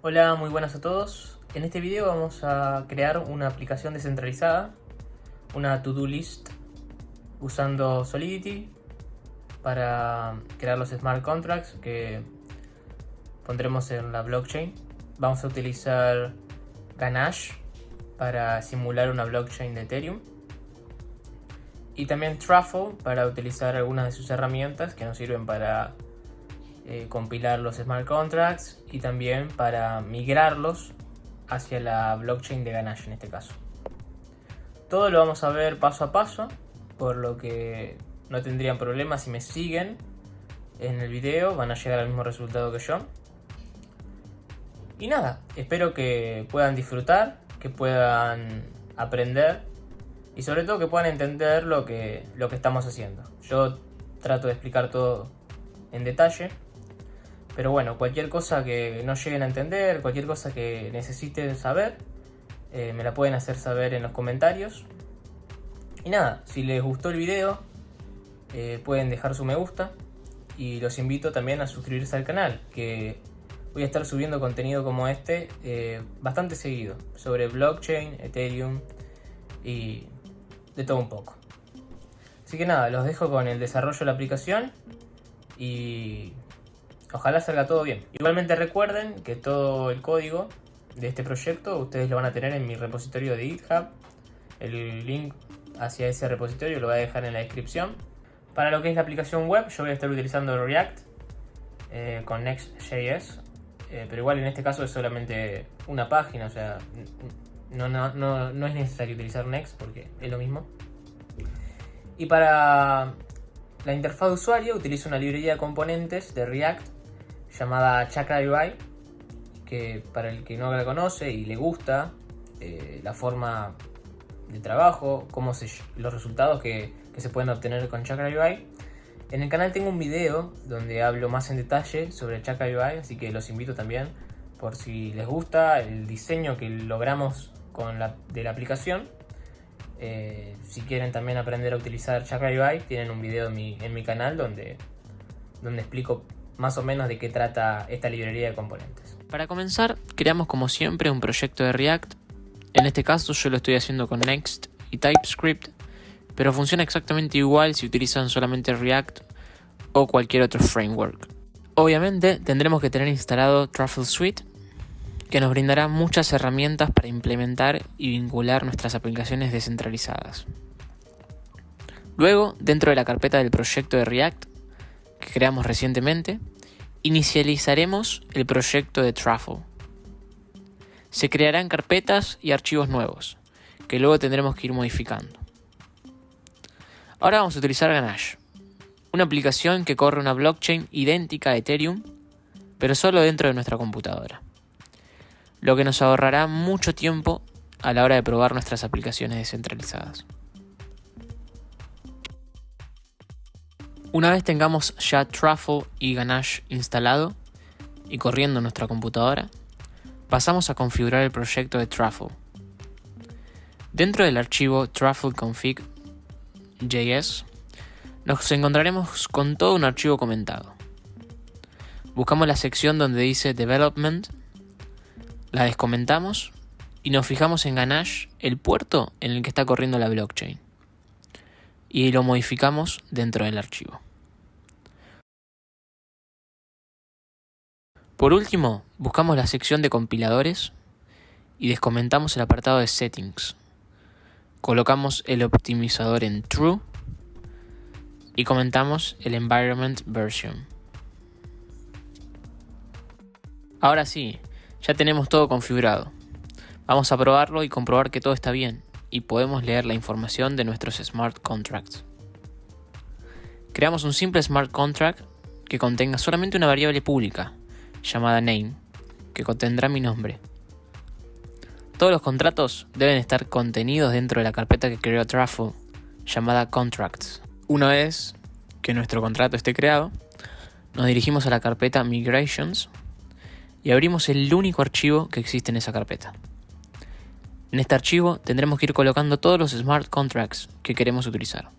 Hola, muy buenas a todos. En este video vamos a crear una aplicación descentralizada, una to-do list, usando Solidity para crear los smart contracts que pondremos en la blockchain. Vamos a utilizar Ganache para simular una blockchain de Ethereum y también Truffle para utilizar algunas de sus herramientas que nos sirven para compilar los smart contracts y también para migrarlos hacia la blockchain de Ganache en este caso. Todo lo vamos a ver paso a paso, por lo que no tendrían problemas si me siguen en el video, van a llegar al mismo resultado que yo. Y nada, espero que puedan disfrutar, que puedan aprender y sobre todo que puedan entender lo que estamos haciendo. Yo trato de explicar todo en detalle. Pero bueno, cualquier cosa que no lleguen a entender, cualquier cosa que necesiten saber, me la pueden hacer saber en los comentarios. Y nada, si les gustó el video, pueden dejar su me gusta. Y los invito también a suscribirse al canal, que voy a estar subiendo contenido como este bastante seguido, sobre blockchain, Ethereum y de todo un poco. Así que nada, los dejo con el desarrollo de la aplicación y ojalá salga todo bien. Igualmente recuerden que todo el código de este proyecto ustedes lo van a tener en mi repositorio de GitHub. El link hacia ese repositorio lo voy a dejar en la descripción. Para lo que es la aplicación web, yo voy a estar utilizando React con Next.js. Pero igual en este caso es solamente una página, o sea, no es necesario utilizar Next porque es lo mismo. Y para la interfaz de usuario utilizo una librería de componentes de React llamada Chakra UI, que para el que no la conoce y le gusta la forma de trabajo, los resultados que se pueden obtener con Chakra UI. En el canal tengo un video donde hablo más en detalle sobre Chakra UI, así que los invito también por si les gusta el diseño que logramos de la aplicación. Si quieren también aprender a utilizar Chakra UI, tienen un video en mi canal donde explico más o menos de qué trata esta librería de componentes. Para comenzar, creamos como siempre un proyecto de React. En este caso yo lo estoy haciendo con Next y TypeScript, pero funciona exactamente igual si utilizan solamente React o cualquier otro framework. Obviamente tendremos que tener instalado Truffle Suite, que nos brindará muchas herramientas para implementar y vincular nuestras aplicaciones descentralizadas. Luego, dentro de la carpeta del proyecto de React que creamos recientemente, inicializaremos el proyecto de Truffle. Se crearán carpetas y archivos nuevos, que luego tendremos que ir modificando. Ahora vamos a utilizar Ganache, una aplicación que corre una blockchain idéntica a Ethereum, pero solo dentro de nuestra computadora, lo que nos ahorrará mucho tiempo a la hora de probar nuestras aplicaciones descentralizadas. Una vez tengamos ya Truffle y Ganache instalado y corriendo en nuestra computadora, pasamos a configurar el proyecto de Truffle. Dentro del archivo truffleconfig.js nos encontraremos con todo un archivo comentado. Buscamos la sección donde dice Development, la descomentamos y nos fijamos en Ganache, el puerto en el que está corriendo la blockchain, y lo modificamos dentro del archivo. Por último, buscamos la sección de compiladores y descomentamos el apartado de Settings. Colocamos el optimizador en True y comentamos el Environment Version. Ahora sí, ya tenemos todo configurado. Vamos a probarlo y comprobar que todo está bien y podemos leer la información de nuestros smart contracts. Creamos un simple smart contract que contenga solamente una variable pública llamada name, que contendrá mi nombre. Todos los contratos deben estar contenidos dentro de la carpeta que creó Truffle llamada contracts. Una vez que nuestro contrato esté creado, nos dirigimos a la carpeta migrations y abrimos el único archivo que existe en esa carpeta. En este archivo tendremos que ir colocando todos los smart contracts que queremos utilizar,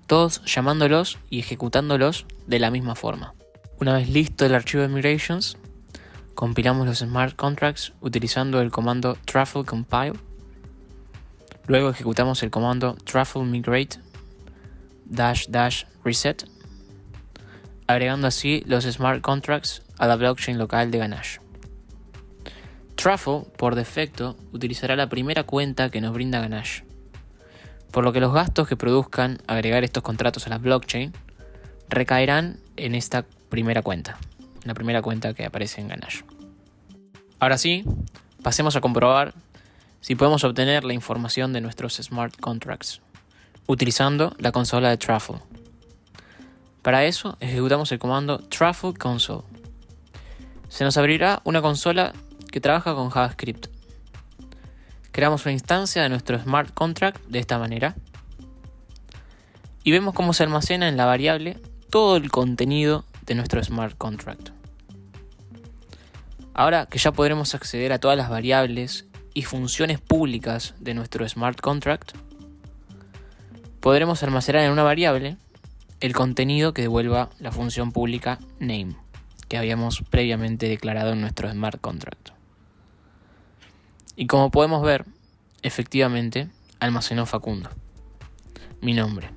todos llamándolos y ejecutándolos de la misma forma. Una vez listo el archivo de migrations, compilamos los smart contracts utilizando el comando truffle compile. Luego ejecutamos el comando truffle migrate --reset, agregando así los smart contracts a la blockchain local de Ganache. Truffle, por defecto, utilizará la primera cuenta que nos brinda Ganache, por lo que los gastos que produzcan agregar estos contratos a la blockchain recaerán en esta primera cuenta, la primera cuenta que aparece en Ganache. Ahora sí, pasemos a comprobar si podemos obtener la información de nuestros smart contracts utilizando la consola de Truffle. Para eso ejecutamos el comando truffle console. Se nos abrirá una consola que trabaja con JavaScript. Creamos una instancia de nuestro smart contract de esta manera y vemos cómo se almacena en la variable todo el contenido de nuestro smart contract. Ahora que ya podremos acceder a todas las variables y funciones públicas de nuestro smart contract, podremos almacenar en una variable el contenido que devuelva la función pública name que habíamos previamente declarado en nuestro smart contract. Y como podemos ver, efectivamente almacenó Facundo, mi nombre,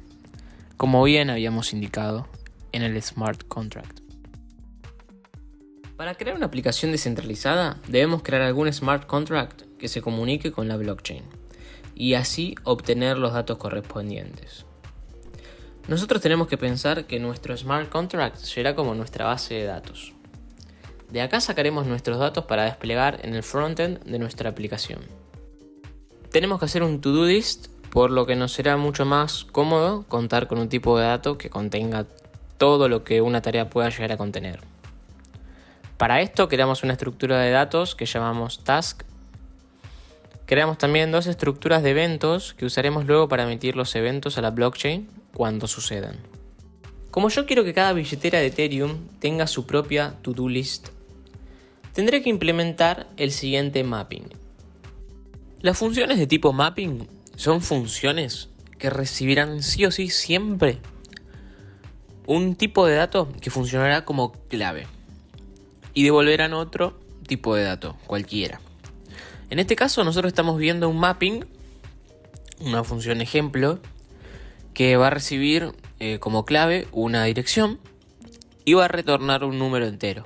como bien habíamos indicado en el smart contract. Para crear una aplicación descentralizada, debemos crear algún smart contract que se comunique con la blockchain y así obtener los datos correspondientes. Nosotros tenemos que pensar que nuestro smart contract será como nuestra base de datos. De acá sacaremos nuestros datos para desplegar en el frontend de nuestra aplicación. Tenemos que hacer un to-do list, por lo que nos será mucho más cómodo contar con un tipo de dato que contenga todo lo que una tarea pueda llegar a contener. Para esto creamos una estructura de datos que llamamos task. Creamos también dos estructuras de eventos que usaremos luego para emitir los eventos a la blockchain cuando sucedan. Como yo quiero que cada billetera de Ethereum tenga su propia to-do list, tendré que implementar el siguiente mapping. Las funciones de tipo mapping son funciones que recibirán sí o sí siempre un tipo de dato que funcionará como clave y devolverán otro tipo de dato, cualquiera. En este caso nosotros estamos viendo un mapping, una función ejemplo, que va a recibir como clave una dirección y va a retornar un número entero.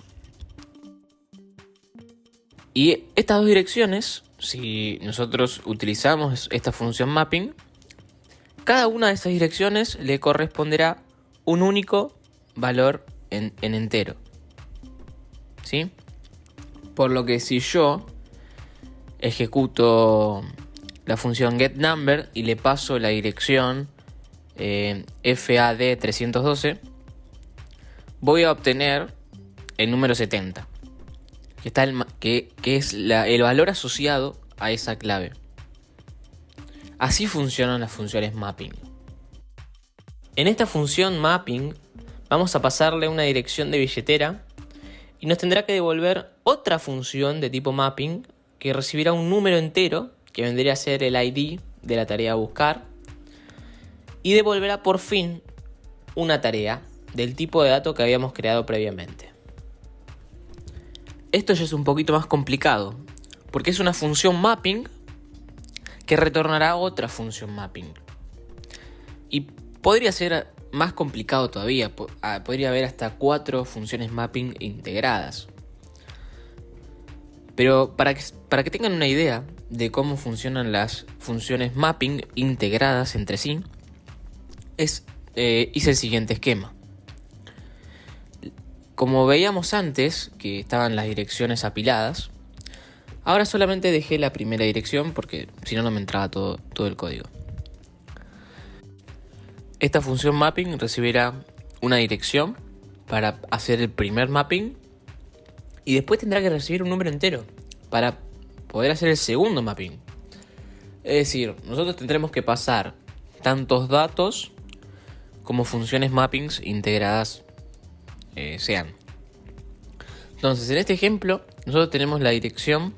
Y estas dos direcciones, si nosotros utilizamos esta función mapping, cada una de esas direcciones le corresponderá un único valor en entero. ¿Sí? Por lo que si yo ejecuto la función getNumber y le paso la dirección FAD312, voy a obtener el número 70, que es el valor asociado a esa clave. Así funcionan las funciones mapping. En esta función mapping vamos a pasarle una dirección de billetera y nos tendrá que devolver otra función de tipo mapping que recibirá un número entero, que vendría a ser el ID de la tarea a buscar, y devolverá por fin una tarea del tipo de dato que habíamos creado previamente. Esto ya es un poquito más complicado, porque es una función mapping que retornará otra función mapping. Y podría ser más complicado todavía, podría haber hasta 4 funciones mapping integradas. Pero para que tengan una idea de cómo funcionan las funciones mapping integradas entre sí, hice el siguiente esquema. Como veíamos antes, que estaban las direcciones apiladas, ahora solamente dejé la primera dirección porque si no, no me entraba todo el código. Esta función mapping recibirá una dirección para hacer el primer mapping y después tendrá que recibir un número entero para poder hacer el segundo mapping. Es decir, nosotros tendremos que pasar tantos datos como funciones mappings integradas sean. Entonces, en este ejemplo, nosotros tenemos la dirección,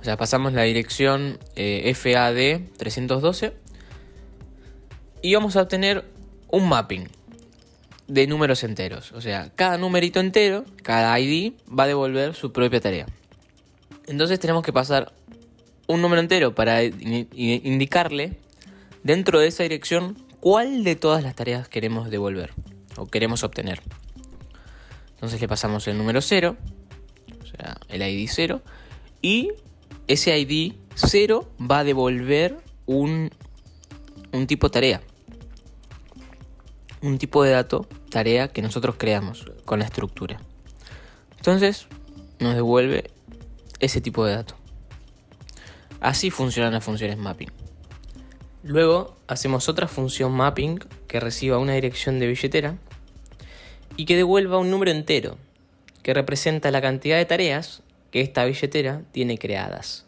o sea, pasamos la dirección FAD312 y vamos a obtener un mapping. de números enteros. O sea, cada numerito entero, cada ID, va a devolver su propia tarea. Entonces tenemos que pasar un número entero para indicarle dentro de esa dirección cuál de todas las tareas queremos devolver o queremos obtener. Entonces le pasamos el número 0, o sea, el ID 0, y ese ID 0 va a devolver un tipo tarea. Un tipo de dato, tarea que nosotros creamos con la estructura. Entonces nos devuelve ese tipo de dato. Así funcionan las funciones mapping. Luego hacemos otra función mapping que reciba una dirección de billetera y que devuelva un número entero que representa la cantidad de tareas que esta billetera tiene creadas.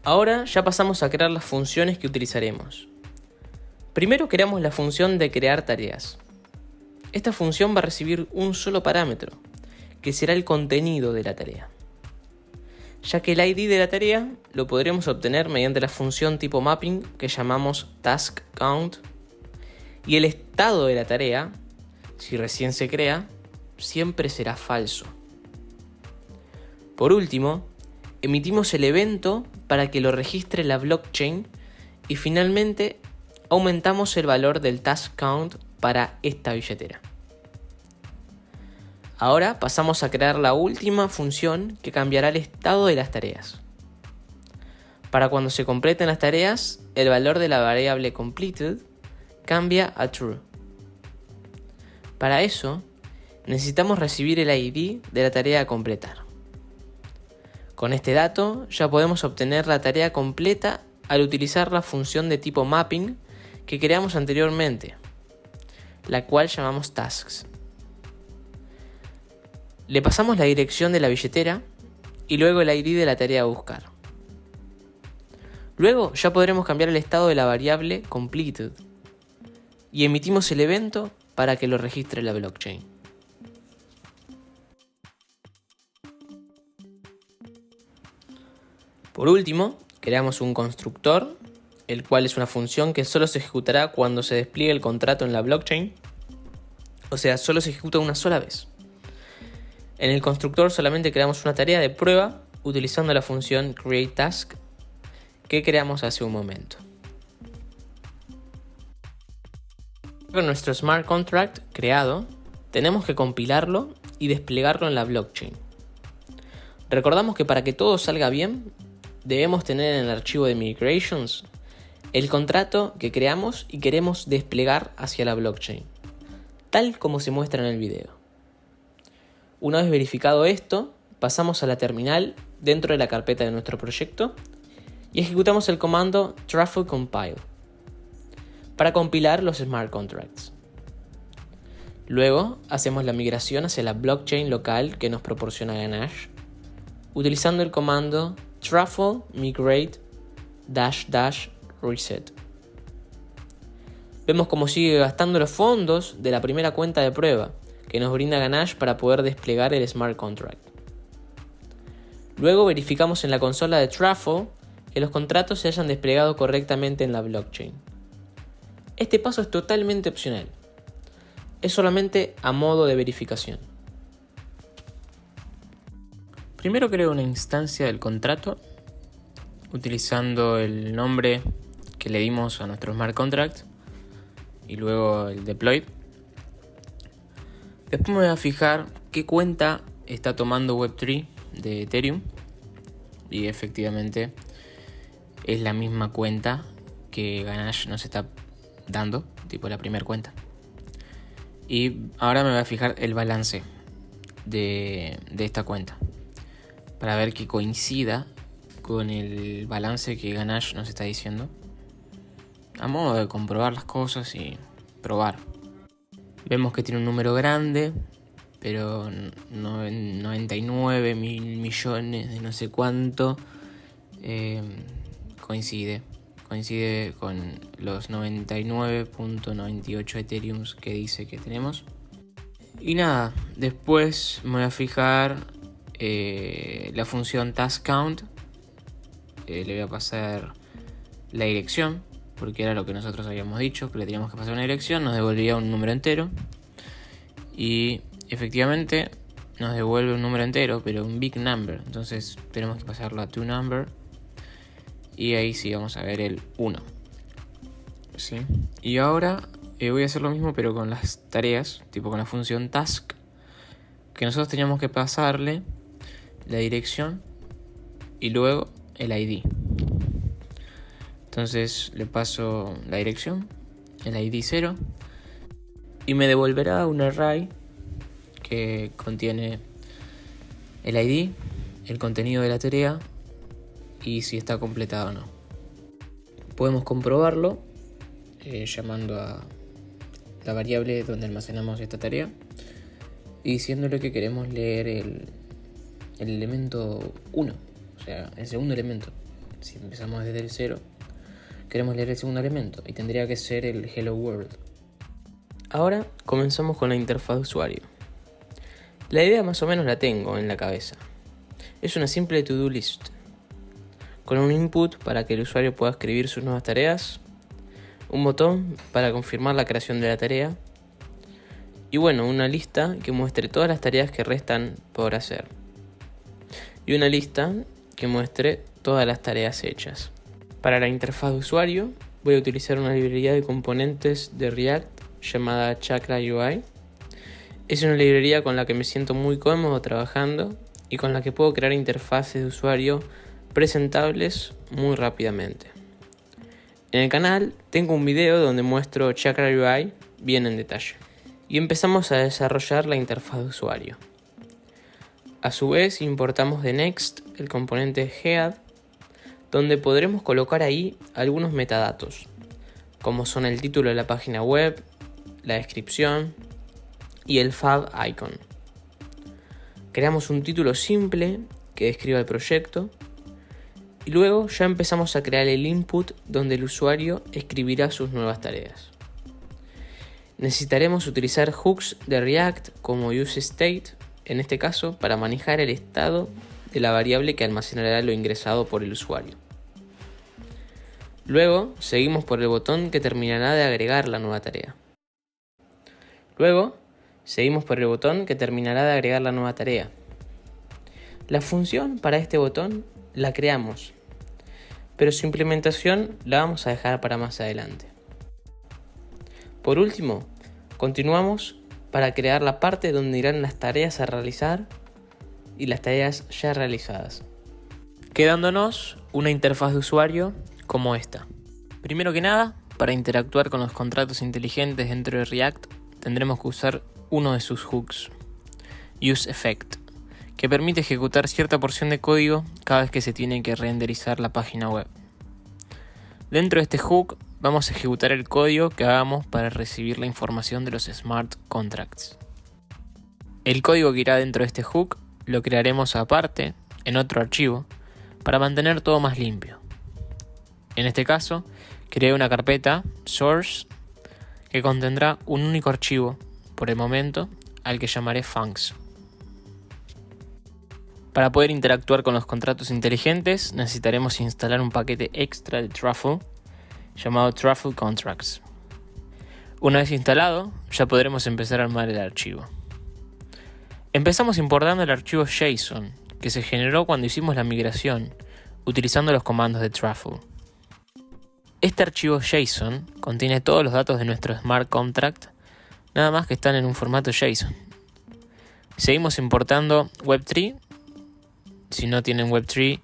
Ahora ya pasamos a crear las funciones que utilizaremos. Primero creamos la función de crear tareas. Esta función va a recibir un solo parámetro, que será el contenido de la tarea, ya que el ID de la tarea lo podremos obtener mediante la función tipo mapping que llamamos taskCount, y el estado de la tarea, si recién se crea, siempre será falso. Por último, emitimos el evento para que lo registre la blockchain y finalmente aumentamos el valor del taskCount para esta billetera. Ahora pasamos a crear la última función que cambiará el estado de las tareas. Para cuando se completen las tareas, el valor de la variable completed cambia a true. Para eso, necesitamos recibir el ID de la tarea a completar. Con este dato ya podemos obtener la tarea completa al utilizar la función de tipo mapping que creamos anteriormente, la cual llamamos tasks. Le pasamos la dirección de la billetera y luego el ID de la tarea a buscar. Luego ya podremos cambiar el estado de la variable completed y emitimos el evento para que lo registre la blockchain. Por último, creamos un constructor, el cual es una función que solo se ejecutará cuando se despliegue el contrato en la blockchain, o sea, solo se ejecuta una sola vez. En el constructor solamente creamos una tarea de prueba utilizando la función createTask que creamos hace un momento. Con nuestro smart contract creado, tenemos que compilarlo y desplegarlo en la blockchain. Recordamos que para que todo salga bien, debemos tener en el archivo de migrations el contrato que creamos y queremos desplegar hacia la blockchain, tal como se muestra en el video. Una vez verificado esto, pasamos a la terminal dentro de la carpeta de nuestro proyecto y ejecutamos el comando truffle compile para compilar los smart contracts. Luego hacemos la migración hacia la blockchain local que nos proporciona Ganache utilizando el comando truffle migrate --reset. Vemos cómo sigue gastando los fondos de la primera cuenta de prueba que nos brinda Ganache para poder desplegar el smart contract. Luego verificamos en la consola de Truffle que los contratos se hayan desplegado correctamente en la blockchain. Este paso es totalmente opcional. Es solamente a modo de verificación. Primero creo una instancia del contrato utilizando el nombre que le dimos a nuestro smart contract y luego el deploy. Después me voy a fijar qué cuenta está tomando Web3 de Ethereum y efectivamente es la misma cuenta que Ganache nos está dando, tipo la primera cuenta. Y ahora me voy a fijar el balance de esta cuenta para ver que coincida con el balance que Ganache nos está diciendo, a modo de comprobar las cosas y probar. Vemos que tiene un número grande, pero 99 mil millones de no sé cuánto coincide con los 99.98 Ethereums que dice que tenemos. Y nada, después me voy a fijar la función taskCount. Le voy a pasar la dirección porque era lo que nosotros habíamos dicho, que le teníamos que pasar una dirección, nos devolvía un número entero. Y efectivamente nos devuelve un número entero, pero un big number. Entonces tenemos que pasarlo a toNumber. Y ahí sí vamos a ver el 1. ¿Sí? Y ahora voy a hacer lo mismo, pero con las tareas, tipo con la función task, que nosotros teníamos que pasarle la dirección y luego el ID. Entonces le paso la dirección, el ID 0, y me devolverá un array que contiene el ID, el contenido de la tarea y si está completada o no. Podemos comprobarlo llamando a la variable donde almacenamos esta tarea y diciéndole que queremos leer el elemento 1, o sea, el segundo elemento. Si empezamos desde el 0, queremos leer el segundo elemento y tendría que ser el Hello World. Ahora comenzamos con la interfaz de usuario. La idea más o menos la tengo en la cabeza. Es una simple to-do list, con un input para que el usuario pueda escribir sus nuevas tareas, un botón para confirmar la creación de la tarea, y bueno, una lista que muestre todas las tareas que restan por hacer, y una lista que muestre todas las tareas hechas. Para la interfaz de usuario voy a utilizar una librería de componentes de React llamada Chakra UI. Es una librería con la que me siento muy cómodo trabajando y con la que puedo crear interfaces de usuario presentables muy rápidamente. En el canal tengo un video donde muestro Chakra UI bien en detalle. Y empezamos a desarrollar la interfaz de usuario. A su vez importamos de Next el componente Head, donde podremos colocar ahí algunos metadatos, como son el título de la página web, la descripción y el fab icon. Creamos un título simple que describa el proyecto y luego ya empezamos a crear el input donde el usuario escribirá sus nuevas tareas. Necesitaremos utilizar hooks de React como useState, en este caso para manejar el estado de la variable que almacenará lo ingresado por el usuario. Luego seguimos por el botón que terminará de agregar la nueva tarea. La función para este botón la creamos, pero su implementación la vamos a dejar para más adelante. Por último, continuamos para crear la parte donde irán las tareas a realizar y las tareas ya realizadas, quedándonos una interfaz de usuario como esta. Primero que nada, para interactuar con los contratos inteligentes dentro de React, tendremos que usar uno de sus hooks, useEffect, que permite ejecutar cierta porción de código cada vez que se tiene que renderizar la página web. Dentro de este hook vamos a ejecutar el código que hagamos para recibir la información de los smart contracts. El código que irá dentro de este hook lo crearemos aparte en otro archivo para mantener todo más limpio. En este caso, creé una carpeta source que contendrá un único archivo por el momento al que llamaré funcs. Para poder interactuar con los contratos inteligentes necesitaremos instalar un paquete extra de Truffle llamado Truffle Contracts. Una vez instalado, ya podremos empezar a armar el archivo. Empezamos importando el archivo JSON que se generó cuando hicimos la migración utilizando los comandos de Truffle. Este archivo JSON contiene todos los datos de nuestro Smart Contract, nada más que están en un formato JSON. Seguimos importando Web3. Si no tienen Web3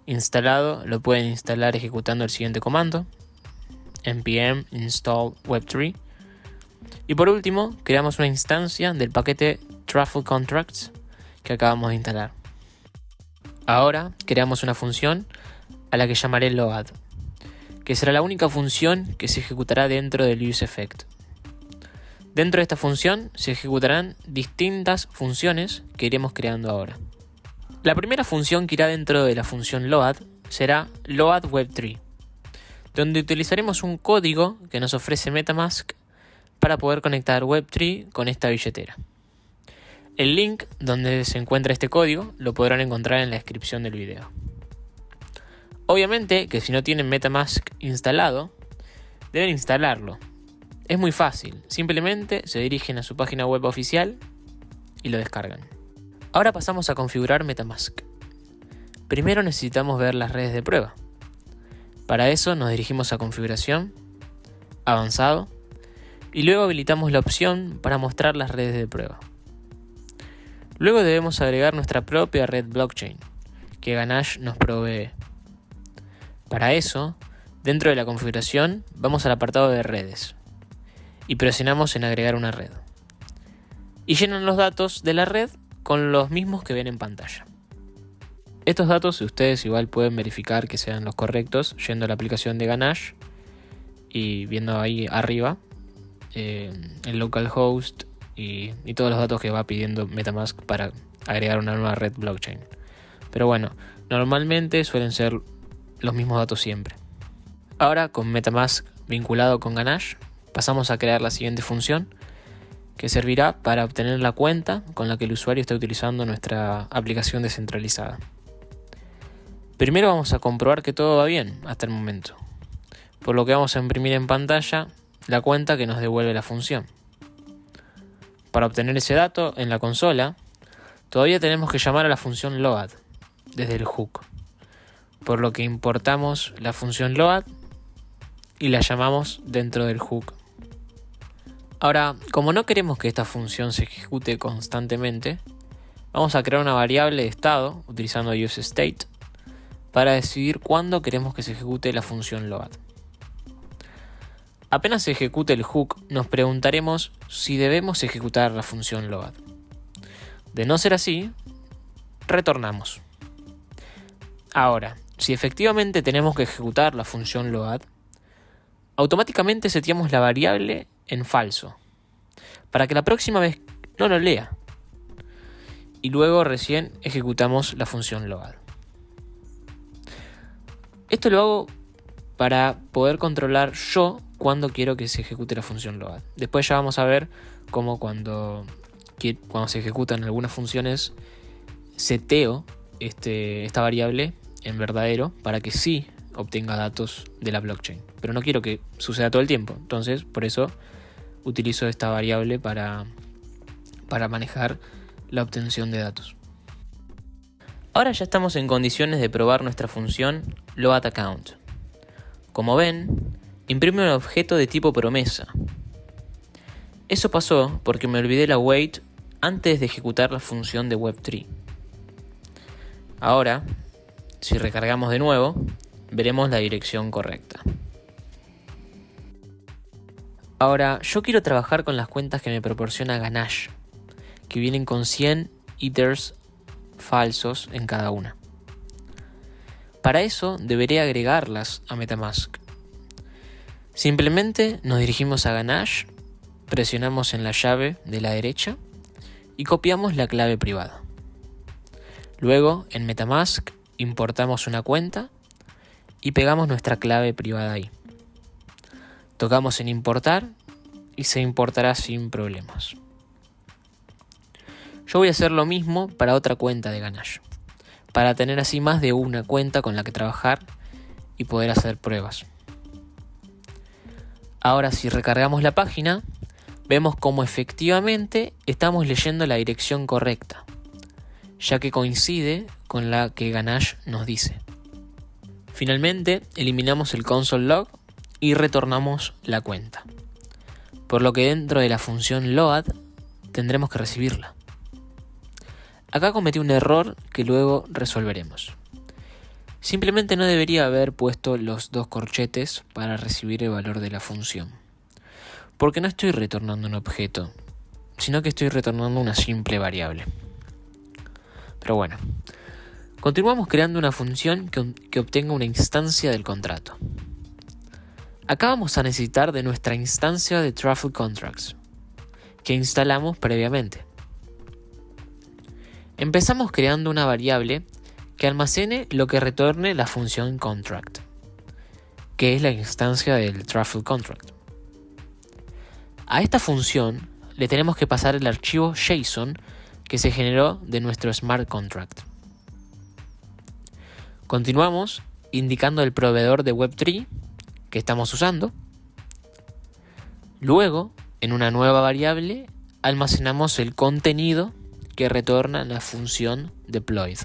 instalado, lo pueden instalar ejecutando el siguiente comando: npm install web3. Y por último, creamos una instancia del paquete Truffle Contracts que acabamos de instalar. Ahora creamos una función a la que llamaré load, que será la única función que se ejecutará dentro del useEffect. Dentro de esta función se ejecutarán distintas funciones que iremos creando ahora. La primera función que irá dentro de la función load será loadWeb3, donde utilizaremos un código que nos ofrece MetaMask para poder conectar Web3 con esta billetera. El link donde se encuentra este código lo podrán encontrar en la descripción del video. Obviamente que si no tienen MetaMask instalado, deben instalarlo. Es muy fácil, simplemente se dirigen a su página web oficial y lo descargan. Ahora pasamos a configurar MetaMask. Primero necesitamos ver las redes de prueba. Para eso nos dirigimos a configuración, avanzado, y luego habilitamos la opción para mostrar las redes de prueba. Luego debemos agregar nuestra propia red blockchain, que Ganache nos provee. Para eso, dentro de la configuración, vamos al apartado de redes y presionamos en agregar una red. Y llenan los datos de la red con los mismos que ven en pantalla. Estos datos ustedes igual pueden verificar que sean los correctos yendo a la aplicación de Ganache y viendo ahí arriba el localhost y todos los datos que va pidiendo MetaMask para agregar una nueva red blockchain. Pero bueno, normalmente suelen ser los mismos datos siempre. Ahora, con MetaMask vinculado con Ganache, pasamos a crear la siguiente función que servirá para obtener la cuenta con la que el usuario está utilizando nuestra aplicación descentralizada. Primero vamos a comprobar que todo va bien hasta el momento, por lo que vamos a imprimir en pantalla la cuenta que nos devuelve la función. Para obtener ese dato en la consola, todavía tenemos que llamar a la función load desde el hook, por lo que importamos la función load y la llamamos dentro del hook. Ahora, como no queremos que esta función se ejecute constantemente, vamos a crear una variable de estado utilizando useState para decidir cuándo queremos que se ejecute la función load. Apenas se ejecute el hook, nos preguntaremos si debemos ejecutar la función load. De no ser así, retornamos. Ahora, si efectivamente tenemos que ejecutar la función load, automáticamente seteamos la variable en falso, para que la próxima vez no lo lea. Y luego recién ejecutamos la función load. Esto lo hago para poder controlar yo cuándo quiero que se ejecute la función load. Después ya vamos a ver cómo cuando se ejecutan algunas funciones seteo esta variable en verdadero para que sí obtenga datos de la blockchain. Pero no quiero que suceda todo el tiempo. Entonces, por eso utilizo esta variable para manejar la obtención de datos. Ahora ya estamos en condiciones de probar nuestra función loadAccount. Como ven, imprime un objeto de tipo promesa. Eso pasó porque me olvidé la wait antes de ejecutar la función de Web3. Ahora, si recargamos de nuevo, veremos la dirección correcta. Ahora, yo quiero trabajar con las cuentas que me proporciona Ganache, que vienen con 100 ethers falsos en cada una. Para eso deberé agregarlas a MetaMask. Simplemente nos dirigimos a Ganache, presionamos en la llave de la derecha y copiamos la clave privada. Luego, en MetaMask, importamos una cuenta y pegamos nuestra clave privada ahí. Tocamos en importar y se importará sin problemas. Yo voy a hacer lo mismo para otra cuenta de Ganache, para tener así más de una cuenta con la que trabajar y poder hacer pruebas. Ahora, si recargamos la página, vemos cómo efectivamente estamos leyendo la dirección correcta, ya que coincide con la que Ganache nos dice. Finalmente, eliminamos el console log y retornamos la cuenta, por lo que dentro de la función load tendremos que recibirla. Acá cometí un error que luego resolveremos. Simplemente no debería haber puesto los dos corchetes para recibir el valor de la función, porque no estoy retornando un objeto, sino que estoy retornando una simple variable. Pero bueno, continuamos creando una función que obtenga una instancia del contrato. Acá vamos a necesitar de nuestra instancia de Truffle Contracts, que instalamos previamente. Empezamos creando una variable que almacene lo que retorne la función contract, que es la instancia del Truffle Contract. A esta función le tenemos que pasar el archivo JSON que se generó de nuestro Smart Contract. Continuamos indicando el proveedor de Web3 que estamos usando Luego, en una nueva variable, almacenamos el contenido que retorna la función deployed.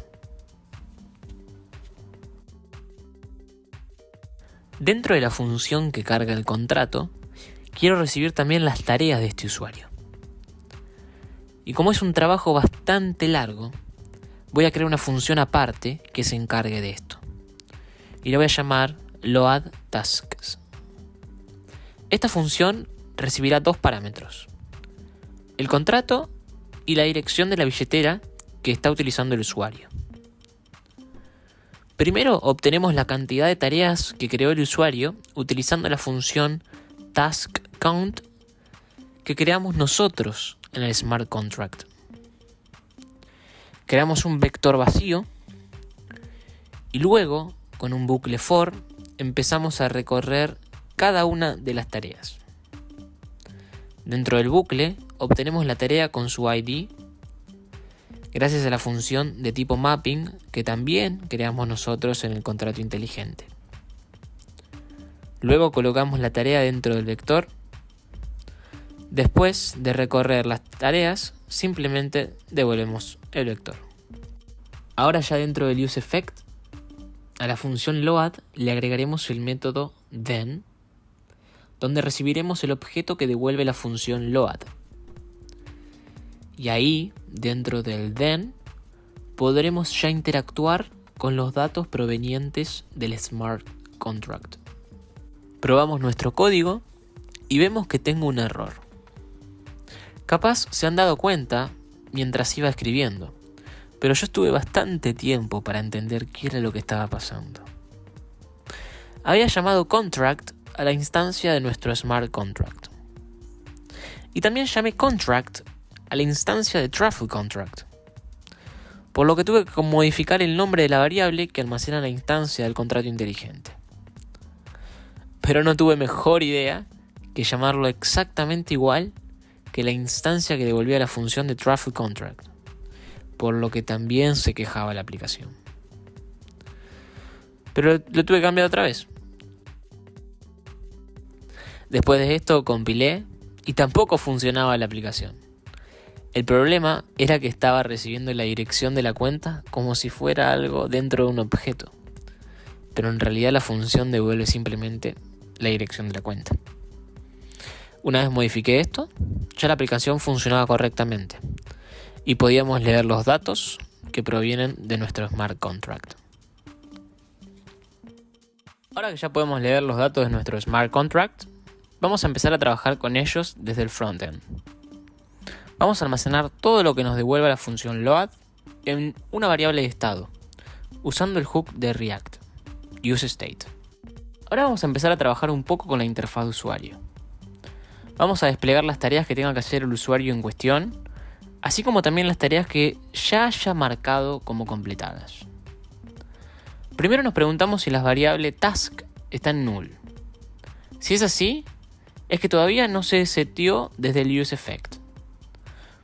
Dentro de la función que carga el contrato, quiero recibir también las tareas de este usuario. Y como es un trabajo bastante largo, voy a crear una función aparte que se encargue de esto. Y la voy a llamar loadTasks. Esta función recibirá dos parámetros: el contrato y la dirección de la billetera que está utilizando el usuario. Primero obtenemos la cantidad de tareas que creó el usuario utilizando la función taskCount que creamos nosotros en el Smart Contract. Creamos un vector vacío y luego, con un bucle for, empezamos a recorrer cada una de las tareas. Dentro del bucle obtenemos la tarea con su ID gracias a la función de tipo mapping que también creamos nosotros en el contrato inteligente. Luego colocamos la tarea dentro del vector. Después de recorrer las tareas, simplemente devolvemos el vector. Ahora ya dentro del useEffect, a la función load le agregaremos el método then, donde recibiremos el objeto que devuelve la función load. Y ahí, dentro del then, podremos ya interactuar con los datos provenientes del Smart Contract. Probamos nuestro código y vemos que tengo un error. Capaz se han dado cuenta mientras iba escribiendo, pero yo estuve bastante tiempo para entender qué era lo que estaba pasando. Había llamado contract a la instancia de nuestro Smart Contract. Y también llamé contract a la instancia de Truffle Contract. Por lo que tuve que modificar el nombre de la variable que almacena la instancia del contrato inteligente. Pero no tuve mejor idea que llamarlo exactamente igual que la instancia que devolvía la función de Truffle Contract, por lo que también se quejaba la aplicación. Pero lo tuve que cambiar otra vez. Después de esto compilé y tampoco funcionaba la aplicación. El problema era que estaba recibiendo la dirección de la cuenta como si fuera algo dentro de un objeto, pero en realidad la función devuelve simplemente la dirección de la cuenta. Una vez modifiqué esto, ya la aplicación funcionaba correctamente y podíamos leer los datos que provienen de nuestro Smart Contract. Ahora que ya podemos leer los datos de nuestro Smart Contract, vamos a empezar a trabajar con ellos desde el frontend. Vamos a almacenar todo lo que nos devuelva la función load en una variable de estado, usando el hook de React, useState. Ahora vamos a empezar a trabajar un poco con la interfaz de usuario. Vamos a desplegar las tareas que tenga que hacer el usuario en cuestión, así como también las tareas que ya haya marcado como completadas. Primero nos preguntamos si las variables task están null. Si es así, es que todavía no se seteó desde el useEffect,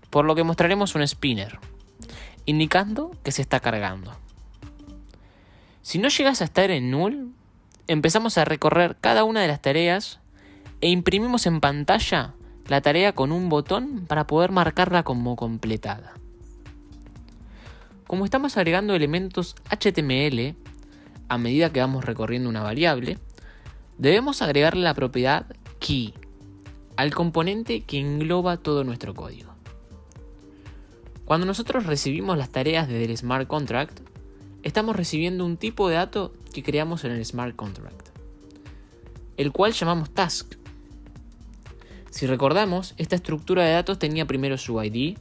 por lo que mostraremos un spinner, indicando que se está cargando. Si no llegas a estar en null, empezamos a recorrer cada una de las tareas e imprimimos en pantalla la tarea con un botón para poder marcarla como completada. Como estamos agregando elementos HTML a medida que vamos recorriendo una variable, debemos agregarle la propiedad key al componente que engloba todo nuestro código. Cuando nosotros recibimos las tareas desde el Smart Contract, estamos recibiendo un tipo de dato que creamos en el Smart Contract, el cual llamamos task. Si recordamos, esta estructura de datos tenía primero su ID,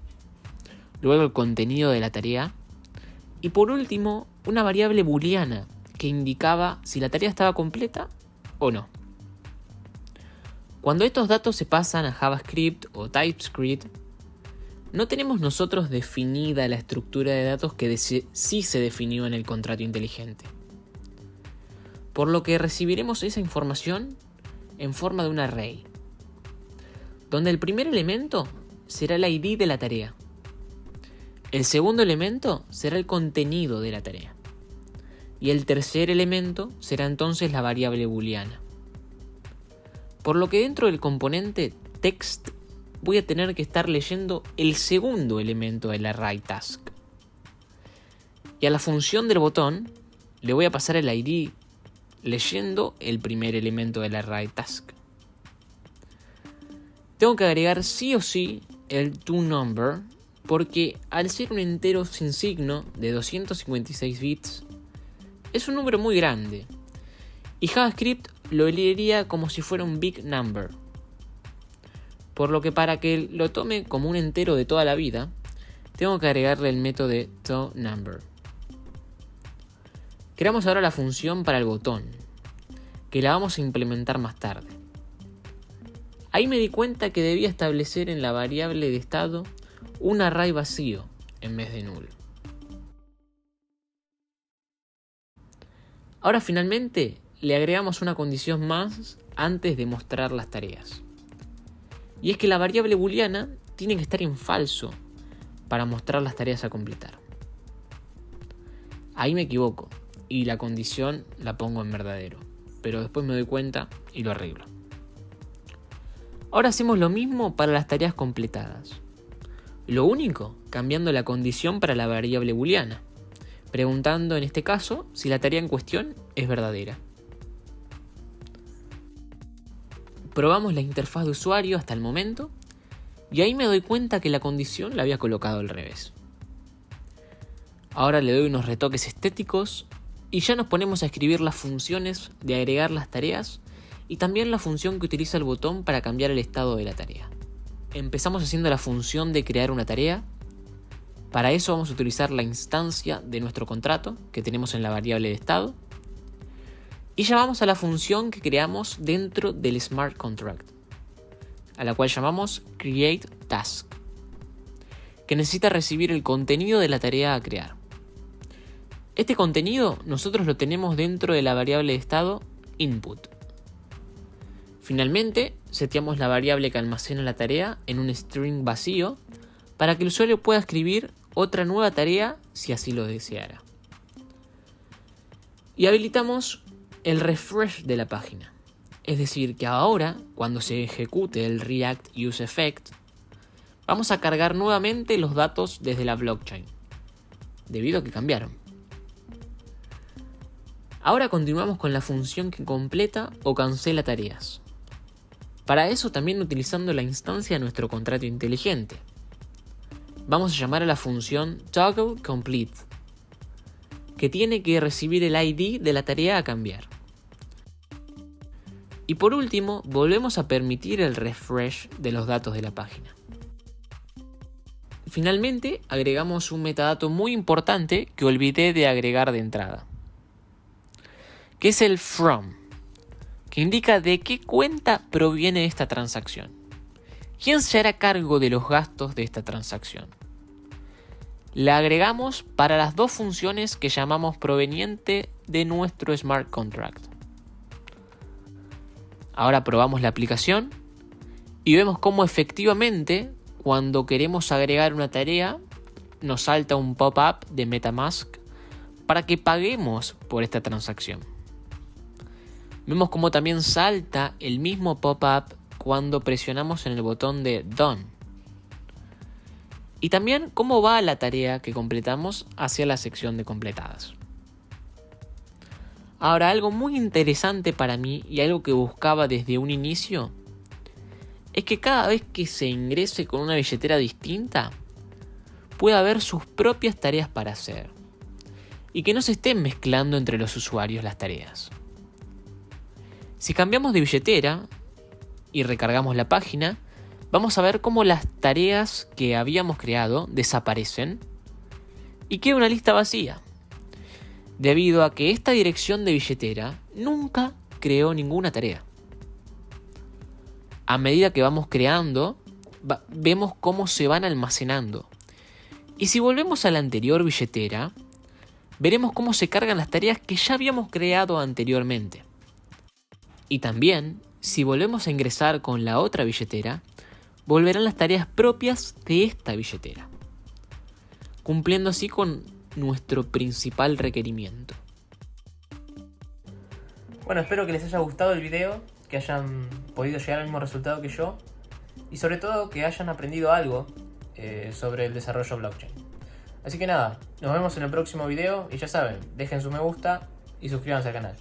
luego el contenido de la tarea y por último una variable booleana que indicaba si la tarea estaba completa o no. Cuando estos datos se pasan a JavaScript o TypeScript, no tenemos nosotros definida la estructura de datos que sí se definió en el contrato inteligente. Por lo que recibiremos esa información en forma de un array, donde el primer elemento será el ID de la tarea. El segundo elemento será el contenido de la tarea. Y el tercer elemento será entonces la variable booleana. Por lo que dentro del componente text, voy a tener que estar leyendo el segundo elemento del array task. Y a la función del botón le voy a pasar el ID leyendo el primer elemento del array task. Tengo que agregar sí o sí el toNumber, porque al ser un entero sin signo de 256 bits, es un número muy grande. Y JavaScript lo leería como si fuera un big number. Por lo que para que lo tome como un entero de toda la vida, tengo que agregarle el método de toNumber. Creamos ahora la función para el botón, que la vamos a implementar más tarde. Ahí me di cuenta que debía establecer en la variable de estado un array vacío en vez de null. Ahora finalmente le agregamos una condición más antes de mostrar las tareas. Y es que la variable booleana tiene que estar en falso para mostrar las tareas a completar. Ahí me equivoco y la condición la pongo en verdadero, pero después me doy cuenta y lo arreglo. Ahora hacemos lo mismo para las tareas completadas. Lo único, cambiando la condición para la variable booleana, preguntando en este caso si la tarea en cuestión es verdadera. Probamos la interfaz de usuario hasta el momento y ahí me doy cuenta que la condición la había colocado al revés. Ahora le doy unos retoques estéticos y ya nos ponemos a escribir las funciones de agregar las tareas y también la función que utiliza el botón para cambiar el estado de la tarea. Empezamos haciendo la función de crear una tarea. Para eso vamos a utilizar la instancia de nuestro contrato que tenemos en la variable de estado. Y llamamos a la función que creamos dentro del smart contract, a la cual llamamos createTask, que necesita recibir el contenido de la tarea a crear. Este contenido nosotros lo tenemos dentro de la variable de estado input. Finalmente, seteamos la variable que almacena la tarea en un string vacío para que el usuario pueda escribir otra nueva tarea si así lo deseara. Y habilitamos el refresh de la página. Es decir, que ahora, cuando se ejecute el React useEffect, vamos a cargar nuevamente los datos desde la blockchain, debido a que cambiaron. Ahora continuamos con la función que completa o cancela tareas. Para eso también utilizando la instancia de nuestro contrato inteligente. Vamos a llamar a la función toggleComplete, que tiene que recibir el ID de la tarea a cambiar. Y por último, volvemos a permitir el refresh de los datos de la página. Finalmente, agregamos un metadato muy importante que olvidé de agregar de entrada, que es el from, que indica de qué cuenta proviene esta transacción. ¿Quién se hará cargo de los gastos de esta transacción? La agregamos para las dos funciones que llamamos proveniente de nuestro smart contract. Ahora probamos la aplicación y vemos cómo efectivamente cuando queremos agregar una tarea nos salta un pop-up de MetaMask para que paguemos por esta transacción. Vemos cómo también salta el mismo pop-up cuando presionamos en el botón de Done. Y también cómo va la tarea que completamos hacia la sección de completadas. Ahora, algo muy interesante para mí y algo que buscaba desde un inicio es que cada vez que se ingrese con una billetera distinta pueda haber sus propias tareas para hacer y que no se estén mezclando entre los usuarios las tareas. Si cambiamos de billetera y recargamos la página, vamos a ver cómo las tareas que habíamos creado desaparecen y queda una lista vacía, debido a que esta dirección de billetera nunca creó ninguna tarea. A medida que vamos creando, vemos cómo se van almacenando. Y si volvemos a la anterior billetera, veremos cómo se cargan las tareas que ya habíamos creado anteriormente. Y también, si volvemos a ingresar con la otra billetera, volverán las tareas propias de esta billetera, cumpliendo así con nuestro principal requerimiento. Bueno, espero que les haya gustado el video, que hayan podido llegar al mismo resultado que yo. y sobre todo que hayan aprendido algo sobre el desarrollo blockchain. Así que nada, nos vemos en el próximo video y ya saben, dejen su me gusta y suscríbanse al canal.